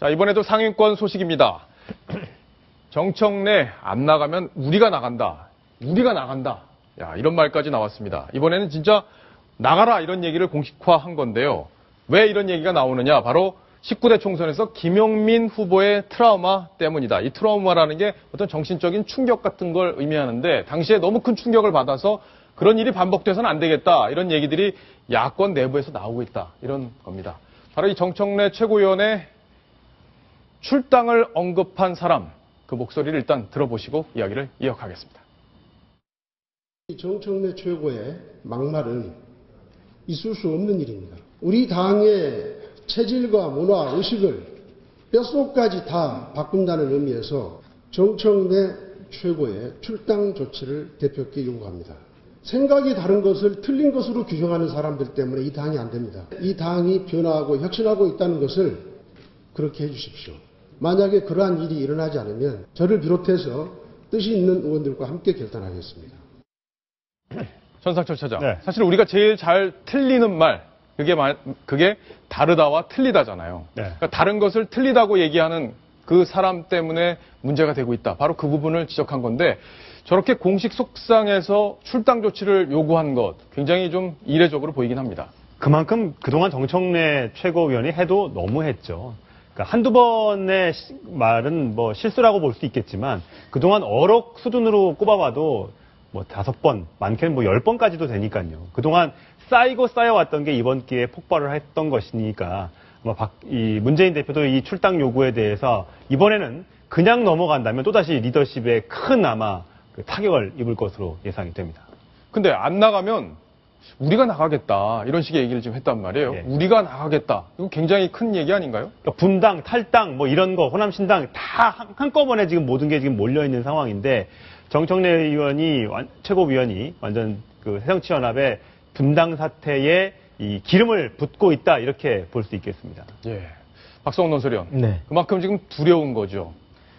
자, 이번에도 상위권 소식입니다. 정청래 안 나가면 우리가 나간다. 우리가 나간다. 야, 이런 말까지 나왔습니다. 이번에는 진짜 나가라 이런 얘기를 공식화한 건데요. 왜 이런 얘기가 나오느냐? 바로 19대 총선에서 김용민 후보의 트라우마 때문이다. 이 트라우마라는 게 어떤 정신적인 충격 같은 걸 의미하는데 당시에 너무 큰 충격을 받아서 그런 일이 반복돼서는 안 되겠다. 이런 얘기들이 야권 내부에서 나오고 있다. 이런 겁니다. 바로 이 정청래 최고위원의 출당을 언급한 사람, 그 목소리를 일단 들어보시고 이야기를 이어가겠습니다. 정청래 최고의 막말은 있을 수 없는 일입니다. 우리 당의 체질과 문화, 의식을 뼛속까지 다 바꾼다는 의미에서 정청래 최고의 출당 조치를 대표께 요구합니다. 생각이 다른 것을 틀린 것으로 규정하는 사람들 때문에 이 당이 안 됩니다. 이 당이 변화하고 혁신하고 있다는 것을 그렇게 해주십시오. 만약에 그러한 일이 일어나지 않으면 저를 비롯해서 뜻이 있는 의원들과 함께 결단하겠습니다. 전상철 차장. 네. 사실 우리가 제일 잘 틀리는 말, 그게 다르다와 틀리다잖아요. 네. 그러니까 다른 것을 틀리다고 얘기하는 그 사람 때문에 문제가 되고 있다. 바로 그 부분을 지적한 건데 저렇게 공식 속상에서 출당 조치를 요구한 것 굉장히 좀 이례적으로 보이긴 합니다. 그만큼 그동안 정청래 최고위원이 해도 너무했죠. 그러니까 한두 번의 말은 뭐 실수라고 볼 수 있겠지만 그동안 어록 수준으로 꼽아봐도 뭐 5번, 많게는 뭐 10번까지도 되니까요. 그동안 쌓이고 쌓여왔던 게 이번 기회에 폭발을 했던 것이니까 아마 이 문재인 대표도 이 출당 요구에 대해서 이번에는 그냥 넘어간다면 또다시 리더십에 큰 아마 그 타격을 입을 것으로 예상이 됩니다. 근데 안 나가면 우리가 나가겠다 이런 식의 얘기를 지금 했단 말이에요. 예. 우리가 나가겠다. 이거 굉장히 큰 얘기 아닌가요? 그러니까 분당, 탈당 뭐 이런 거 호남신당 다 한꺼번에 지금 모든 게 지금 몰려있는 상황인데 정청래 의원이 최고위원이 완전 그 새정치연합의 분당 사태에 이 기름을 붓고 있다 이렇게 볼 수 있겠습니다. 예, 박성원 논설위원. 네. 그만큼 지금 두려운 거죠.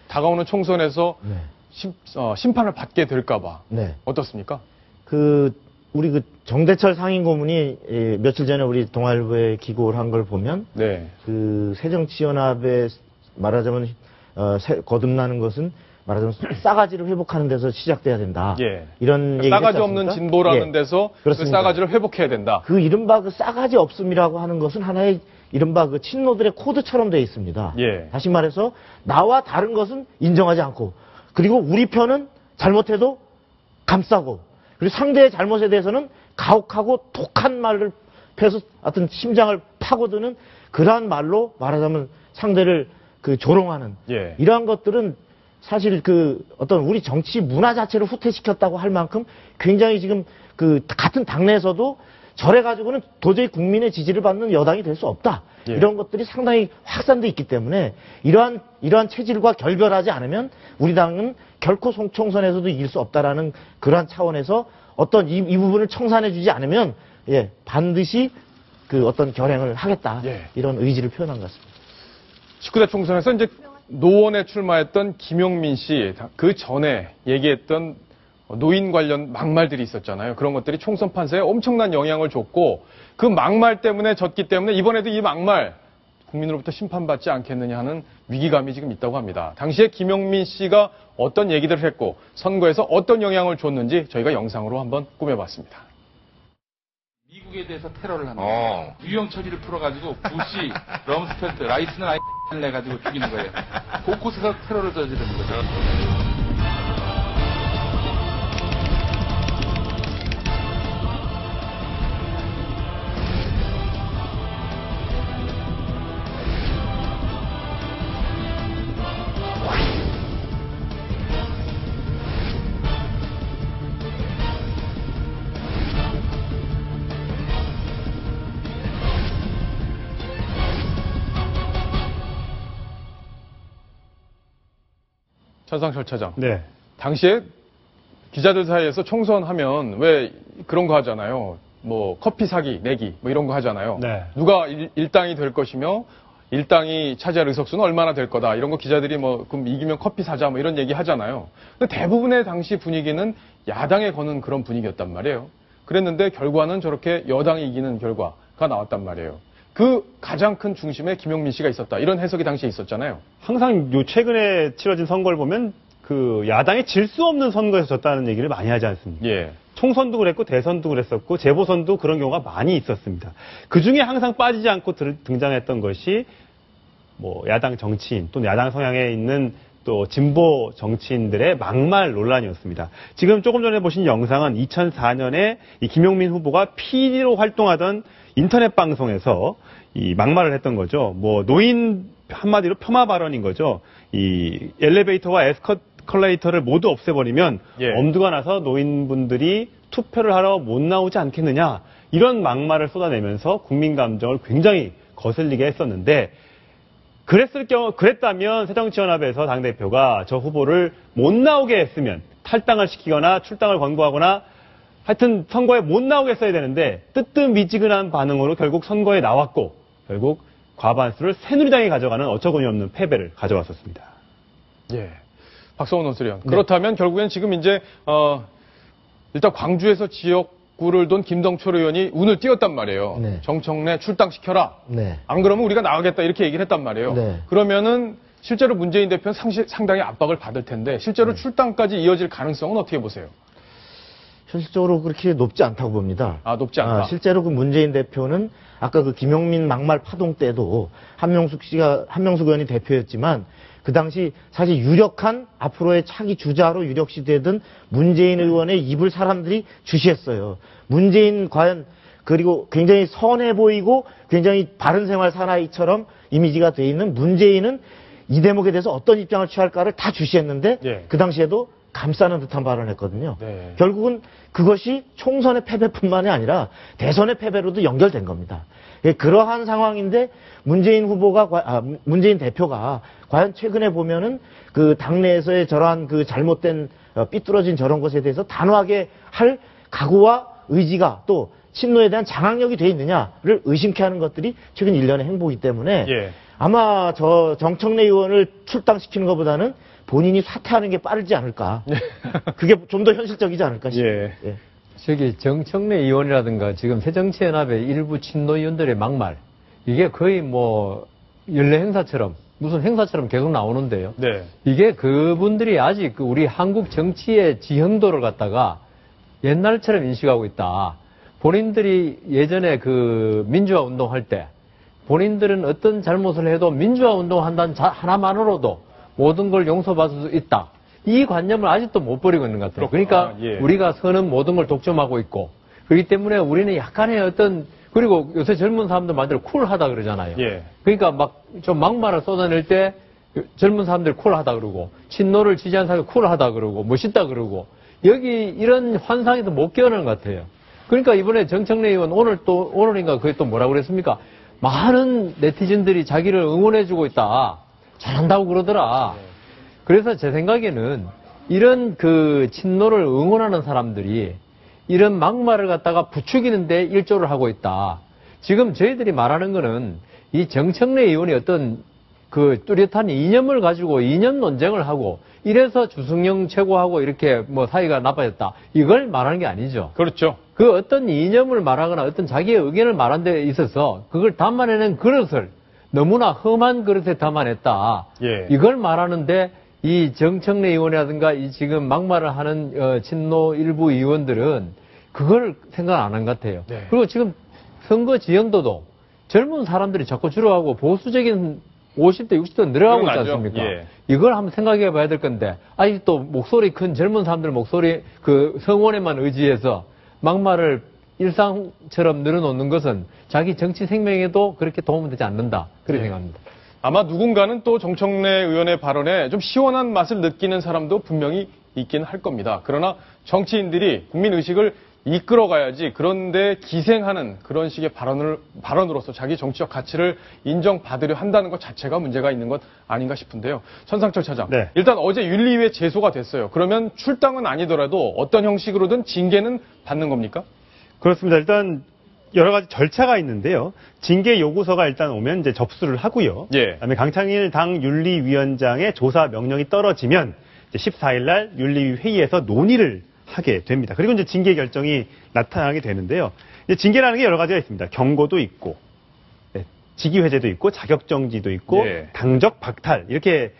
다가오는 총선에서 네. 심판을 받게 될까봐. 네. 어떻습니까? 우리 정대철 상임고문이 며칠 전에 우리 동아일보에 기고를 한 걸 보면 네. 그 새정치연합에 말하자면 거듭나는 것은 말하자면 싸가지를 회복하는 데서 시작돼야 된다. 예. 이런 얘기 싸가지 없는 진보라는 예. 데서 그 싸가지를 회복해야 된다. 그 이른바 그 싸가지 없음이라고 하는 것은 하나의 이른바 그 친노들의 코드처럼 되어 있습니다. 예. 다시 말해서 나와 다른 것은 인정하지 않고 그리고 우리 편은 잘못해도 감싸고 그리고 상대의 잘못에 대해서는 가혹하고 독한 말을 펴서 어떤 심장을 파고드는 그러한 말로 말하자면 상대를 그 조롱하는 예. 이러한 것들은 사실 그 어떤 우리 정치 문화 자체를 후퇴시켰다고 할 만큼 굉장히 지금 그 같은 당내에서도 저래가지고는 도저히 국민의 지지를 받는 여당이 될 수 없다. 예. 이런 것들이 상당히 확산돼 있기 때문에 이러한 체질과 결별하지 않으면 우리 당은 결코 총선에서도 이길 수 없다라는 그러한 차원에서 어떤 이 부분을 청산해주지 않으면 예 반드시 그 어떤 결행을 하겠다. 예. 이런 의지를 표현한 것 같습니다. 19대 총선에서 이제 노원에 출마했던 김용민 씨, 그 전에 얘기했던 노인 관련 막말들이 있었잖아요. 그런 것들이 총선 판세에 엄청난 영향을 줬고 그 막말 때문에 졌기 때문에 이번에도 이 막말 국민으로부터 심판받지 않겠느냐 하는 위기감이 지금 있다고 합니다. 당시에 김용민 씨가 어떤 얘기들을 했고 선거에서 어떤 영향을 줬는지 저희가 영상으로 한번 꾸며봤습니다. 미국에 대해서 테러를 합니다. 유형 처리를 풀어가지고 부시, 럼스펠트, 라이스는 아이를 내가지고 죽이는 거예요. 곳곳에서 테러를 저지르는 거죠. 전상철 차장. 네. 당시에 기자들 사이에서 총선하면 왜 그런 거 하잖아요. 뭐 커피 사기, 내기 뭐 이런 거 하잖아요. 네. 누가 일당이 될 것이며 일당이 차지할 의석수는 얼마나 될 거다. 이런 거 기자들이 뭐 그럼 이기면 커피 사자 뭐 이런 얘기 하잖아요. 근데 대부분의 당시 분위기는 야당에 거는 그런 분위기였단 말이에요. 그랬는데 결과는 저렇게 여당이 이기는 결과가 나왔단 말이에요. 그 가장 큰 중심에 김용민 씨가 있었다. 이런 해석이 당시에 있었잖아요. 항상 요 최근에 치러진 선거를 보면 그 야당이 질 수 없는 선거에서 졌다는 얘기를 많이 하지 않습니까? 예. 총선도 그랬고 대선도 그랬었고 재보선도 그런 경우가 많이 있었습니다. 그 중에 항상 빠지지 않고 등장했던 것이 뭐 야당 정치인 또는 야당 성향에 있는 또 진보 정치인들의 막말 논란이었습니다. 지금 조금 전에 보신 영상은 2004년에 이 김용민 후보가 PD로 활동하던 인터넷 방송에서 이 막말을 했던 거죠. 뭐 노인 한마디로 폄하 발언인 거죠. 이 엘리베이터와 에스컬레이터를 모두 없애버리면 예. 엄두가 나서 노인분들이 투표를 하러 못 나오지 않겠느냐 이런 막말을 쏟아내면서 국민 감정을 굉장히 거슬리게 했었는데 그랬다면 새정치연합에서 당대표가 저 후보를 못 나오게 했으면 탈당을 시키거나 출당을 권고하거나 하여튼 선거에 못 나오게 했어야 되는데 뜨뜻미지근한 반응으로 결국 선거에 나왔고 결국 과반수를 새누리당이 가져가는 어처구니 없는 패배를 가져왔었습니다. 예. 박성원 논설위원. 그렇다면 결국엔 지금 이제 일단 광주에서 지역구를 돈 김동철 의원이 운을 띄웠단 말이에요. 네. 정청래 출당시켜라. 네. 안 그러면 우리가 나가겠다 이렇게 얘기를 했단 말이에요. 네. 그러면은 실제로 문재인 대표는 상당히 압박을 받을 텐데 실제로 출당까지 이어질 가능성은 어떻게 보세요? 현실적으로 그렇게 높지 않다고 봅니다. 아, 높지 않다. 실제로 그 문재인 대표는 아까 그 김용민 막말 파동 때도 한명숙 의원이 대표였지만 그 당시 사실 유력한 앞으로의 차기 주자로 유력시 되던 문재인 의원의 입을 사람들이 주시했어요. 문재인 과연 그리고 굉장히 선해 보이고 굉장히 바른 생활 사나이처럼 이미지가 돼 있는 문재인은 이 대목에 대해서 어떤 입장을 취할까를 다 주시했는데 예. 그 당시에도 감싸는 듯한 발언을 했거든요. 네. 결국은 그것이 총선의 패배뿐만이 아니라 대선의 패배로도 연결된 겁니다. 그러한 상황인데 문재인 대표가 과연 최근에 보면은 그 당내에서의 저러한 그 잘못된 삐뚤어진 저런 것에 대해서 단호하게 할 각오와 의지가 또 친노에 대한 장악력이 돼 있느냐를 의심케 하는 것들이 최근 1년의 행보이기 때문에 예. 아마 저 정청래 의원을 출당시키는 것보다는 본인이 사퇴하는 게 빠르지 않을까. 그게 좀 더 현실적이지 않을까 싶어요. 예. 예. 저기 정청래 의원이라든가 지금 새정치연합의 일부 친노 의원들의 막말 이게 거의 뭐 연례 행사처럼 무슨 행사처럼 계속 나오는데요. 네. 이게 그분들이 아직 우리 한국 정치의 지형도를 갖다가 옛날처럼 인식하고 있다. 본인들이 예전에 그 민주화 운동할 때 본인들은 어떤 잘못을 해도 민주화 운동한다는 하나만으로도 모든 걸 용서받을 수 있다. 이 관념을 아직도 못 버리고 있는 것 같아요. 그러니까 예. 우리가 선은 모든 걸 독점하고 있고 그렇기 때문에 우리는 약간의 어떤 그리고 요새 젊은 사람들 말대로 쿨하다 그러잖아요. 예. 그러니까 막 좀 막말을 쏟아낼 때 젊은 사람들이 쿨하다 그러고 친노를 지지하는 사람이 쿨하다 그러고 멋있다 그러고 여기 이런 환상에도 못 깨어나는 것 같아요. 그러니까 이번에 정청래 의원 오늘인가 그게 또 뭐라고 그랬습니까? 많은 네티즌들이 자기를 응원해주고 있다. 잘한다고 그러더라. 그래서 제 생각에는 이런 그 친노를 응원하는 사람들이 이런 막말을 갖다가 부추기는데 일조를 하고 있다. 지금 저희들이 말하는 거는 이 정청래 의원이 어떤 그 뚜렷한 이념을 가지고 이념 논쟁을 하고 이래서 주승용 최고하고 이렇게 뭐 사이가 나빠졌다. 이걸 말하는 게 아니죠. 그렇죠. 그 어떤 이념을 말하거나 어떤 자기의 의견을 말하는 데 있어서 그걸 담아내는 그릇을 너무나 험한 그릇에 담아냈다. 예. 이걸 말하는데 이 정청래 의원이라든가 이 지금 막말을 하는 친노 일부 의원들은 그걸 생각 안 한 것 같아요. 네. 그리고 지금 선거 지형도도 젊은 사람들이 자꾸 줄어가고 보수적인 50대, 60대 늘어가고 있지 늘어나죠. 않습니까? 예. 이걸 한번 생각해 봐야 될 건데 아직도 목소리 큰 젊은 사람들 목소리 그 성원에만 의지해서 막말을 일상처럼 늘어놓는 것은 자기 정치 생명에도 그렇게 도움이 되지 않는다. 그렇게 생각합니다. 아마 누군가는 또 정청래 의원의 발언에 좀 시원한 맛을 느끼는 사람도 분명히 있긴 할 겁니다. 그러나 정치인들이 국민의식을 이끌어가야지 그런데 기생하는 그런 식의 발언으로서 자기 정치적 가치를 인정받으려 한다는 것 자체가 문제가 있는 것 아닌가 싶은데요. 천상철 차장. 네. 일단 어제 윤리위에 제소가 됐어요. 그러면 출당은 아니더라도 어떤 형식으로든 징계는 받는 겁니까? 그렇습니다. 일단 여러 가지 절차가 있는데요. 징계 요구서가 일단 오면 이제 접수를 하고요. 예. 그다음에 강창일 당 윤리위원장의 조사 명령이 떨어지면 이제 14일 날 윤리위 회의에서 논의를 하게 됩니다. 그리고 이제 징계 결정이 나타나게 되는데요. 이제 징계라는 게 여러 가지가 있습니다. 경고도 있고, 직위 해제도 있고 자격 정지도 있고 예. 당적 박탈 이렇게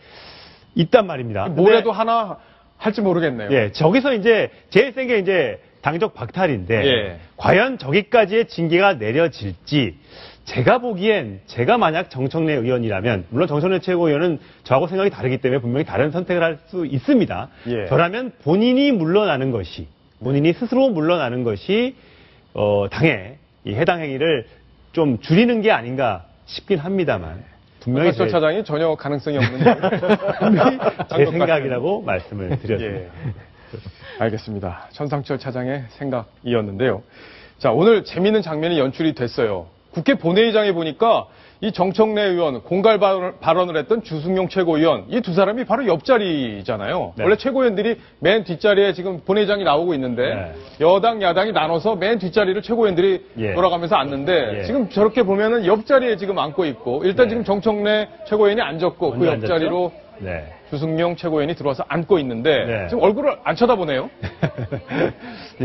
있단 말입니다. 뭐라도 하나 할지 모르겠네요. 예, 저기서 이제 제일 센 게 이제 당적 박탈인데 예. 과연 저기까지의 징계가 내려질지 제가 보기엔 제가 만약 정청래 의원이라면 물론 정청래 최고위원은 저하고 생각이 다르기 때문에 분명히 다른 선택을 할 수 있습니다. 예. 저라면 본인이 물러나는 것이 본인이 스스로 물러나는 것이 당의 이 해당 행위를 좀 줄이는 게 아닌가 싶긴 합니다만 분명히 박철 차장이 전혀 가능성이 없는 분명히 제 장독 생각이라고 말씀을 드렸습니다. 예. 알겠습니다. 천상철 차장의 생각이었는데요. 자, 오늘 재미있는 장면이 연출이 됐어요. 국회 본회의장에 보니까 이 정청래 의원, 공갈 발언을 했던 주승용 최고위원, 이 두 사람이 바로 옆자리잖아요. 네. 원래 최고위원들이 맨 뒷자리에 지금 본회의장이 나오고 있는데 네. 여당, 야당이 나눠서 맨 뒷자리를 최고위원들이 예. 돌아가면서 앉는데 예. 지금 저렇게 보면은 옆자리에 지금 앉고 있고 일단 네. 지금 정청래 최고위원이 앉았고 그 먼저 옆자리로 앉았죠? 네. 주승용 최고위원이 들어와서 앉고 있는데 네. 지금 얼굴을 안 쳐다보네요.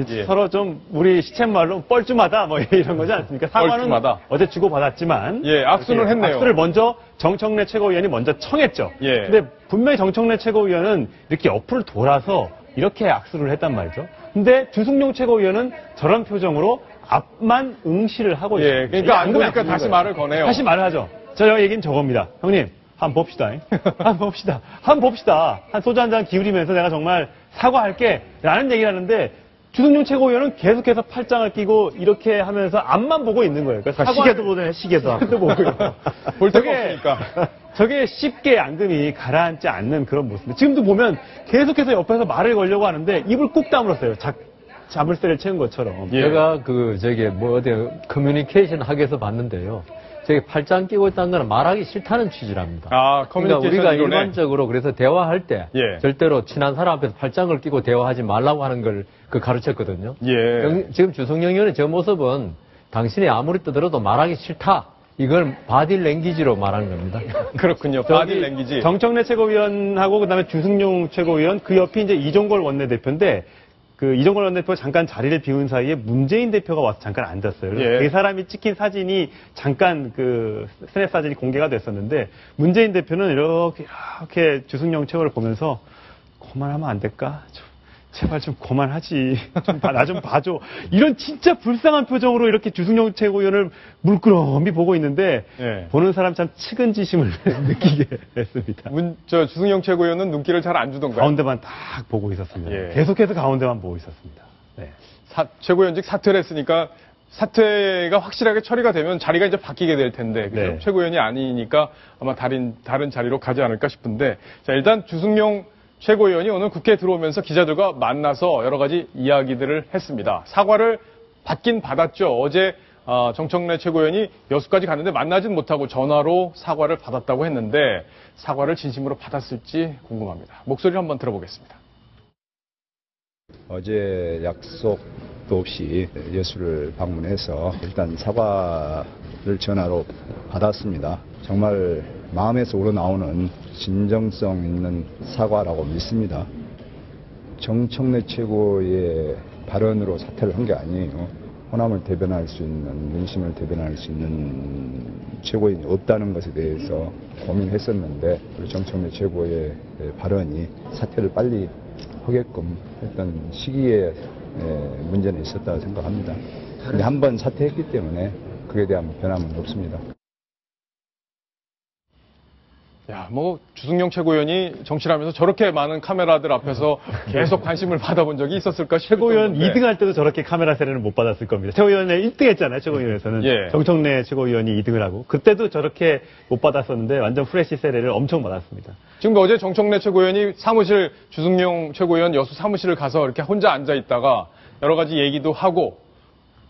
예. 서로 좀 우리 시쳇말로 뻘쭘하다 뭐 이런 거지 않습니까? 사과는 뻘쭘하다. 어제 주고받았지만 예, 악수는 이렇게 했네요. 악수를 먼저 정청래 최고위원이 먼저 청했죠. 예. 근데 분명히 정청래 최고위원은 이렇게 옆을 돌아서 이렇게 악수를 했단 말이죠. 근데 주승용 최고위원은 저런 표정으로 앞만 응시를 하고 있어요. 예, 그러니까 안 보니까 다시 말을 거네요. 다시 말을 하죠. 저 얘기는 저겁니다. 형님, 한번 봅시다. 한번 봅시다. 한번 봅시다. 한 소주 한 잔 기울이면서 내가 정말 사과할게. 라는 얘기를 하는데 주승용 최고위원은 계속해서 팔짱을 끼고 이렇게 하면서 앞만 보고 있는 거예요. 그러니까 시계도 보네, 시계도. 시계도 보고요. 볼 데가 없으니까. 저게 쉽게 앙금이 가라앉지 않는 그런 모습인데 지금도 보면 계속해서 옆에서 말을 걸려고 하는데 입을 꾹 다물었어요. 자물쇠를 채운 것처럼. 예. 제가 어디 커뮤니케이션 학에서 봤는데요. 저기 팔짱 끼고 있다는 거는 말하기 싫다는 취지랍니다. 아, 그러니까 커뮤니케이션 우리가 이론에. 일반적으로 그래서 대화할 때 예. 절대로 친한 사람 앞에서 팔짱을 끼고 대화하지 말라고 하는 걸 가르쳤거든요. 예. 지금 주성영 의원의 저 모습은 당신이 아무리 떠들어도 말하기 싫다. 이걸 바디랭귀지로 말하는 겁니다. 그렇군요. 바디 랭귀지. 정청래 최고위원하고 그다음에 주승용 최고위원 그 옆이 이제 이종걸 원내대표인데 그 이종걸 원내대표가 잠깐 자리를 비운 사이에 문재인 대표가 와서 잠깐 앉았어요. 그래서 예. 그 사람이 찍힌 사진이 잠깐 그 스냅 사진이 공개가 됐었는데 문재인 대표는 이렇게 주승용 최고를 보면서 그만하면 안 될까? 제발 좀 그만하지. 나 좀 봐줘. 이런 진짜 불쌍한 표정으로 이렇게 주승용 최고위원을 물끄러미 보고 있는데 예. 보는 사람 참 측은지심을 느끼게 했습니다. 주승용 최고위원은 눈길을 잘 안 주던가요? 가운데만 딱 보고 있었습니다. 예. 계속해서 가운데만 보고 있었습니다. 네. 최고위원직 사퇴를 했으니까 사퇴가 확실하게 처리가 되면 자리가 이제 바뀌게 될 텐데 그죠? 네. 최고위원이 아니니까 아마 다른 자리로 가지 않을까 싶은데 자 일단 주승용 최고위원이 오늘 국회에 들어오면서 기자들과 만나서 여러 가지 이야기들을 했습니다. 사과를 받긴 받았죠. 어제 정청래 최고위원이 여수까지 갔는데 만나진 못하고 전화로 사과를 받았다고 했는데 사과를 진심으로 받았을지 궁금합니다. 목소리를 한번 들어보겠습니다. 어제 약속도 없이 여수를 방문해서 일단 사과를 전화로 받았습니다. 정말 마음에서 우러나오는 진정성 있는 사과라고 믿습니다. 정청래 최고의 발언으로 사퇴를 한 게 아니에요. 호남을 대변할 수 있는, 민심을 대변할 수 있는 최고인이 없다는 것에 대해서 고민했었는데 우리 정청래 최고의 발언이 사퇴를 빨리 하게끔 했던 시기에 문제는 있었다고 생각합니다. 근데 한 번 사퇴했기 때문에 그에 대한 변함은 없습니다. 야, 주승용 최고위원이 정치를 하면서 저렇게 많은 카메라들 앞에서 계속 관심을 받아본 적이 있었을까 싶을 최고위원 정도인데. 2등 할 때도 저렇게 카메라 세례는 못 받았을 겁니다. 최고위원회 1등 했잖아요. 최고위원회에서는. 예. 정청래 최고위원이 2등을 하고. 그때도 저렇게 못 받았었는데 완전 프레시 세례를 엄청 받았습니다. 지금 어제 정청래 최고위원이 주승용 최고위원 여수 사무실을 가서 이렇게 혼자 앉아 있다가 여러 가지 얘기도 하고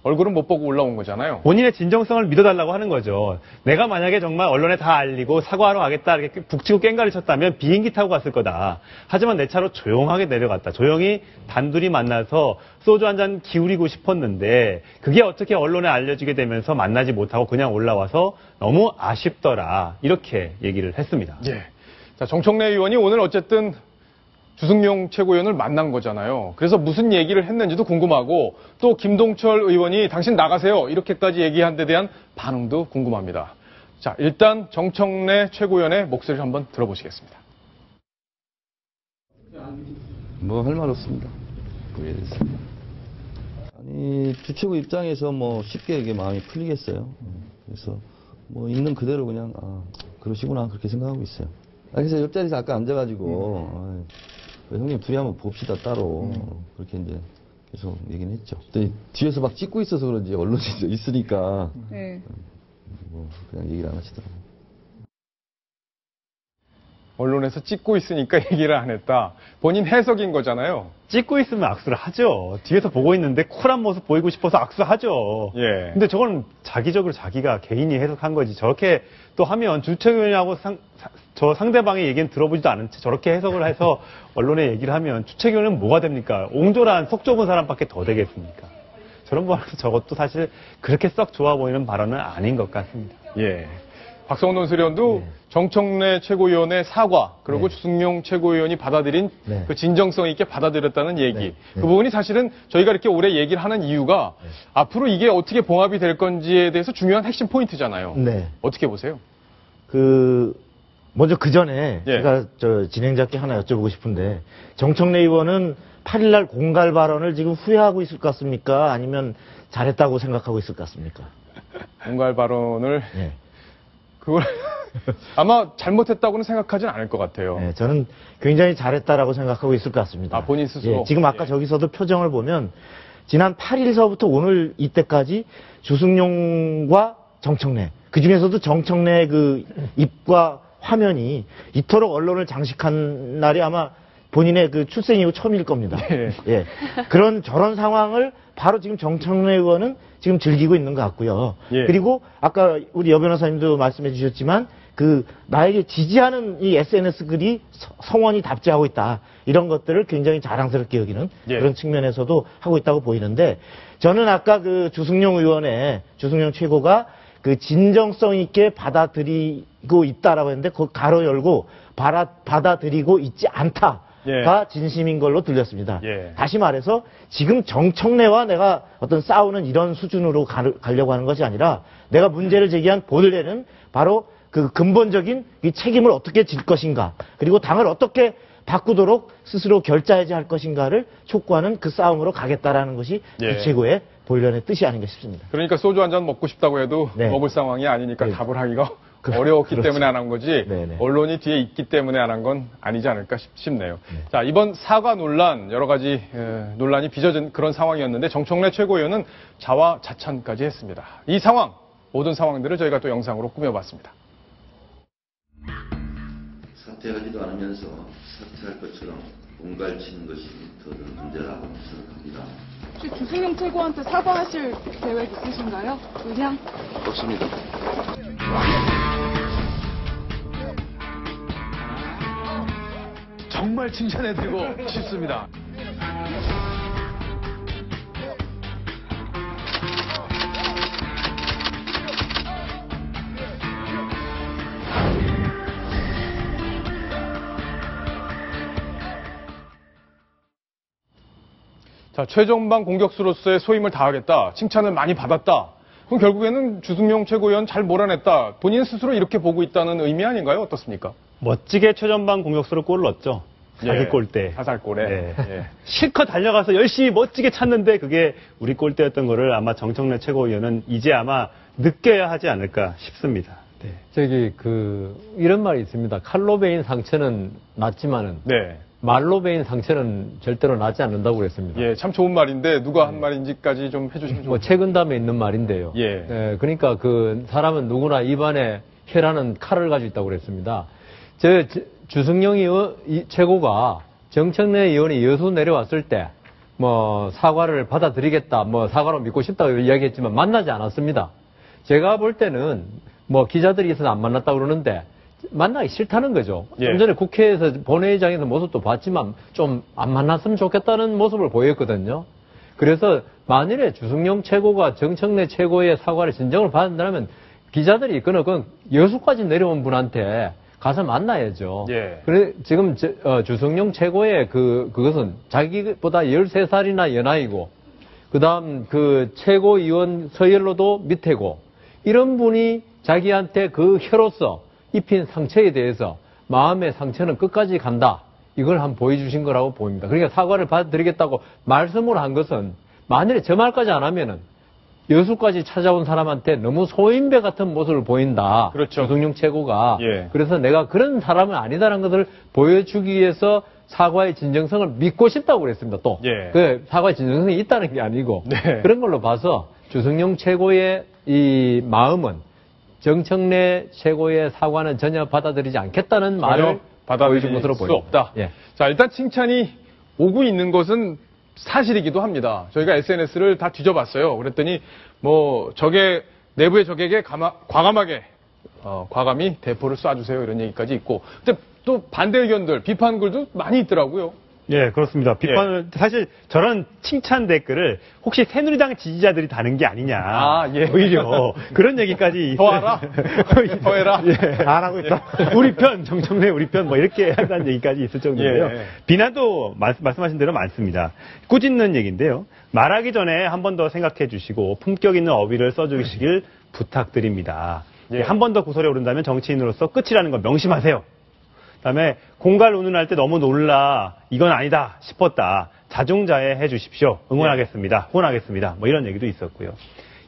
얼굴은 못 보고 올라온 거잖아요. 본인의 진정성을 믿어달라고 하는 거죠. 내가 만약에 정말 언론에 다 알리고 사과하러 가겠다 이렇게 북치고 깽가를 쳤다면 비행기 타고 갔을 거다. 하지만 내 차로 조용하게 내려갔다. 조용히 단둘이 만나서 소주 한 잔 기울이고 싶었는데 그게 어떻게 언론에 알려지게 되면서 만나지 못하고 그냥 올라와서 너무 아쉽더라. 이렇게 얘기를 했습니다. 예. 자, 정청래 의원이 오늘 어쨌든 주승용 최고위원을 만난 거잖아요. 그래서 무슨 얘기를 했는지도 궁금하고 또 김동철 의원이 당신 나가세요. 이렇게까지 얘기한 데 대한 반응도 궁금합니다. 자, 일단 정청래 최고위원의 목소리를 한번 들어보시겠습니다. 뭐 할 말 없습니다. 그에 대해서. 아니 주최국 입장에서 뭐 쉽게 이게 마음이 풀리겠어요. 그래서 뭐 있는 그대로 그냥 그러시구나 그렇게 생각하고 있어요. 그래서 옆자리에서 아까 앉아가지고 형님 둘이 한번 봅시다 따로 그렇게 이제 계속 얘기는 했죠. 뒤에서 막 찍고 있어서 그런지 언론이 있으니까 네. 뭐 그냥 얘기를 안 하시더라고요. 언론에서 찍고 있으니까 얘기를 안 했다. 본인 해석인 거잖아요. 찍고 있으면 악수를 하죠. 뒤에서 보고 있는데 쿨한 모습 보이고 싶어서 악수하죠. 예. 근데 저건 자기적으로 자기가 개인이 해석한 거지. 저렇게 또 하면 주최위원하고 저 상대방의 얘기는 들어보지도 않은 채 저렇게 해석을 해서 언론에 얘기를 하면 주최위원은 뭐가 됩니까? 옹졸한 속 좁은 사람밖에 더 되겠습니까? 저런 발언 저것도 사실 그렇게 썩 좋아 보이는 발언은 아닌 것 같습니다. 예. 박성원 논술위원도 정청래 최고위원의 사과, 그리고 주승용 최고위원이 받아들인 그 진정성 있게 받아들였다는 얘기. 그 부분이 사실은 저희가 이렇게 오래 얘기를 하는 이유가 앞으로 이게 어떻게 봉합이 될 건지에 대해서 중요한 핵심 포인트잖아요. 네. 어떻게 보세요? 먼저 그 전에 예. 제가 진행자께 하나 여쭤보고 싶은데 정청래 의원은 8일날 공갈 발언을 지금 후회하고 있을 것 같습니까? 아니면 잘했다고 생각하고 있을 것 같습니까? 공갈 발언을 예. 그걸 아마 잘못했다고는 생각하진 않을 것 같아요. 네, 저는 굉장히 잘했다라고 생각하고 있을 것 같습니다. 본인 스스로? 예, 지금 아까 저기서도 표정을 보면 지난 8일서부터 오늘 이때까지 주승용과 정청래, 그 중에서도 정청래 그 입과 화면이 이토록 언론을 장식한 날이 아마 본인의 그 출생 이후 처음일 겁니다. 예. 저런 상황을 바로 지금 정청래 의원은 지금 즐기고 있는 것 같고요. 예. 그리고 아까 우리 여 변호사님도 말씀해 주셨지만 나에게 지지하는 이 SNS 글이 성원이 답지하고 있다. 이런 것들을 굉장히 자랑스럽게 여기는 그런 측면에서도 하고 있다고 보이는데 저는 아까 주승용 최고가 진정성 있게 받아들이고 있다라고 했는데 그 가로 열고 받아들이고 있지 않다가 진심인 걸로 들렸습니다. 다시 말해서 지금 정청래와 내가 어떤 싸우는 이런 수준으로 가려고 하는 것이 아니라 내가 문제를 제기한 본래는 바로 그 근본적인 이 책임을 어떻게 질 것인가, 그리고 당을 어떻게 바꾸도록 스스로 결자해야 할 것인가를 촉구하는 그 싸움으로 가겠다라는 것이 주최구의 본연의 뜻이 아닌가 싶습니다. 그러니까 소주 한 잔 먹고 싶다고 해도 먹을 상황이 아니니까 답을 하기가 어려웠기 때문에 안 한 거지 언론이 뒤에 있기 때문에 안 한 건 아니지 않을까 싶네요. 자, 이번 사과 논란, 여러 가지 논란이 빚어진 그런 상황이었는데 정청래 최고위원은 자화자찬까지 했습니다. 이 상황, 모든 상황들을 저희가 또 영상으로 꾸며봤습니다. 사퇴하지도 않으면서 사퇴할 것처럼 공갈치는 것이 더 문제라고 생각합니다. 혹시 주승용 최고한테 사과하실 계획 있으신가요? 의향? 없습니다. 정말 칭찬해드리고 싶습니다. 자, 최전방 공격수로서의 소임을 다하겠다. 칭찬을 많이 받았다. 그럼 결국에는 주승용 최고위원 잘 몰아냈다. 본인 스스로 이렇게 보고 있다는 의미 아닌가요? 어떻습니까? 멋지게 최전방 공격수로 골을 넣었죠. 자기 골대. 사살골에. 실컷 달려가서 열심히 멋지게 찼는데 그게 우리 골대였던 거를 아마 정청래 최고위원은 이제 아마 느껴야 하지 않을까 싶습니다. 이런 말이 있습니다. 칼로 베인 상처는 낫지만은 말로 베인 상처는 절대로 낫지 않는다고 그랬습니다. 예, 참 좋은 말인데 누가 한 말인지까지 좀 해주시면 좋겠습니다. 책은담에 있는 말인데요. 그러니까 사람은 누구나 입안에 혀라는 칼을 가지고 있다고 그랬습니다. 주승용 최고가 정청래 의원이 여수 내려왔을 때 사과를 받아들이겠다, 사과로 믿고 싶다고 이야기했지만 만나지 않았습니다. 제가 볼 때는 기자들이 있어서 안 만났다고 그러는데 만나기 싫다는 거죠. 좀 전에 국회에서 본회의장에서 모습도 봤지만 좀 안 만났으면 좋겠다는 모습을 보였거든요. 그래서 만일에 주승용 최고가 정청래 최고의 사과를 진정을 받는다면 기자들이 그건 여수까지 내려온 분한테 가서 만나야죠. 그래 지금 주승용 최고의 그것은 자기보다 13살이나 연하이고 그다음 최고위원 서열로도 밑에고 이런 분이 자기한테 그 혀로서 입힌 상처에 대해서 마음의 상처는 끝까지 간다. 이걸 한번 보여주신 거라고 보입니다. 그러니까 사과를 받아드리겠다고 말씀을 한 것은 만일에 저 말까지 안 하면은 여수까지 찾아온 사람한테 너무 소인배 같은 모습을 보인다. 그렇죠. 조승용 최고가. 예. 그래서 내가 그런 사람은 아니다라는 것을 보여주기 위해서 사과의 진정성을 믿고 싶다고 그랬습니다. 또. 예. 그 사과의 진정성이 있다는 게 아니고. 네. 그런 걸로 봐서 조승용 최고의 이 마음은 정청래 최고의 사과는 전혀 받아들이지 않겠다는 말을 보여준 것으로 수 보입니다. 없다. 예. 자, 일단 칭찬이 오고 있는 것은 사실이기도 합니다. 저희가 SNS를 다 뒤져봤어요. 그랬더니 뭐 적의 내부의 적에게 과감하게 과감히 대포를 쏴주세요 이런 얘기까지 있고, 근데 또 반대 의견들, 비판글도 많이 있더라고요. 예, 그렇습니다. 비판을, 사실 저런 칭찬 댓글을 혹시 새누리당 지지자들이 다는 게 아니냐. 아, 예. 오히려 그런 얘기까지. 더 하라? 더 해라? 예. 잘하고 있다. 우리 편, 정청래 우리 편 뭐 이렇게 한다는 얘기까지 있을 정도인데요. 예. 비난도 말씀하신 대로 많습니다. 꾸짖는 얘기인데요. 말하기 전에 한 번 더 생각해 주시고 품격 있는 어휘를 써주시길 부탁드립니다. 예. 한 번 더 구설에 오른다면 정치인으로서 끝이라는 거 명심하세요. 그다음에 공갈 운운할 때 너무 놀라 이건 아니다 싶었다 자중자애 해주십시오. 응원하겠습니다. 후원하겠습니다. 뭐 이런 얘기도 있었고요.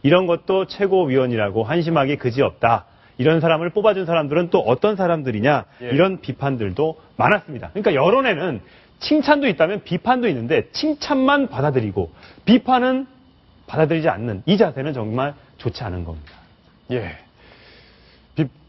이런 것도 최고위원이라고 한심하기 그지없다. 이런 사람을 뽑아준 사람들은 또 어떤 사람들이냐 이런 비판들도 많았습니다. 그러니까 여론에는 칭찬도 있다면 비판도 있는데 칭찬만 받아들이고 비판은 받아들이지 않는 이 자세는 정말 좋지 않은 겁니다. 예.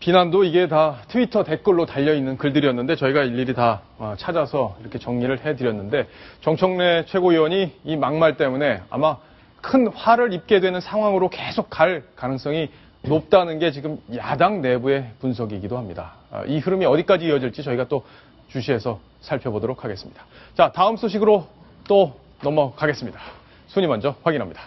비난도 이게 다 트위터 댓글로 달려있는 글들이었는데 저희가 일일이 다 찾아서 이렇게 정리를 해드렸는데, 정청래 최고위원이 이 막말 때문에 아마 큰 화를 입게 되는 상황으로 계속 갈 가능성이 높다는 게 지금 야당 내부의 분석이기도 합니다. 이 흐름이 어디까지 이어질지 저희가 또 주시해서 살펴보도록 하겠습니다. 자, 다음 소식으로 또 넘어가겠습니다. 순위 먼저 확인합니다.